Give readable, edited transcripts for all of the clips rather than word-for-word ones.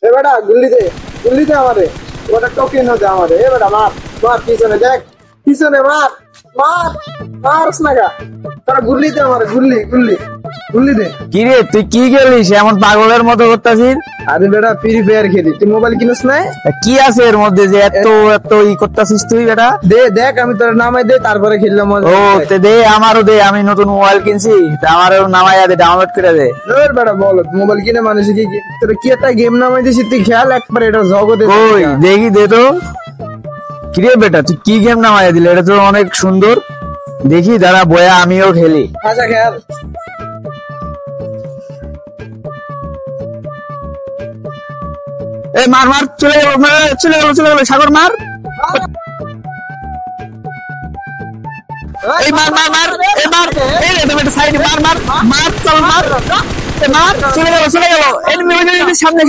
এ বেটা গুল্লি দে আমারে, ওটা টোকেন দে আমারে। এ বেটা মার মার, পিছনে দেখ, পিছনে মার মার, মারস না গা, তোরা গুল্লি দে আমারে, গুল্লি দে। কি রে তুই কি খেলিস এমন পাগলের মতো করতাছিস? আরে বেটা ফ্রি ফায়ার খেলি, তুই মোবাইল কিনিস না? কি আছে এর মধ্যে যে এত এত ই করতাছিস তুই বেটা? দে দেখ, আমি তোর নামাই দে, তারপরে খেললাম। ও তে দে, আমারও দে, আমি নতুন মোবাইল কিনছি, তা আমারও নামাইয়া দে, ডাউনলোড করে দে। বেটা বল, মোবাইল কিনে মানুষ কি তোর কি একটা গেম নামাই দিছিস তুই, খেয়াল একবার এটা জগতে। ওই দেখি দে তো। কি রে বেটা তুই কি গেম নামাইয়া দিলে? এটা তো অনেক সুন্দর, দেখি দাঁড়া বয়া আমিও খেলি। আচ্ছা খেয়াল। এ মার মার, চলে গেল সাগর, মার। এই মার মার মার, এ মার, এই রে তুমি একটা সাইডে মার মার মার, চল মার, এ মার, চলে গেল এনিমি সামনে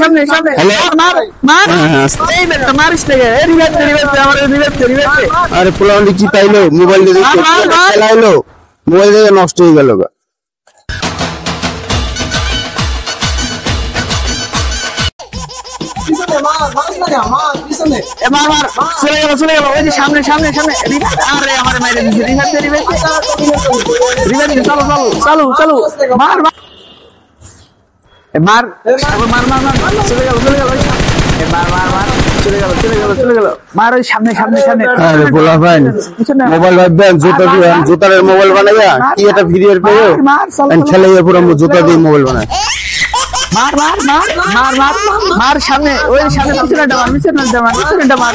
মার মার, এই বেটা মারিস না, এ রিভাইভ দে আমার, রিভাইভ দে। আরে পোলাওয়ালি কি পাইলো? মোবাইল দিয়ে খেলাইলো, মোবাইল দিয়ে নষ্ট হয়ে গেল। পিছনে মার, মারস না গা, মার পিছনে। এ মার মার, চলে গেল ওই যে সামনে। আরে আমারে মাইরে দিছে, রিভাইভ দে, চলো মার মার, এ মার মার, চলে গেল এ মার, চলে গেল মার, ওই সামনে। আরে পোলা ভাই, মোবাইল ভাববেন জুতার মোবাইল বানাইয়া কি একটা ভিডিও পেয়ে খেলাইয়া পুরো জুতা দিয়ে মোবাইল বানায়। মার সামনে, ওই সামনে, পিছনে মার,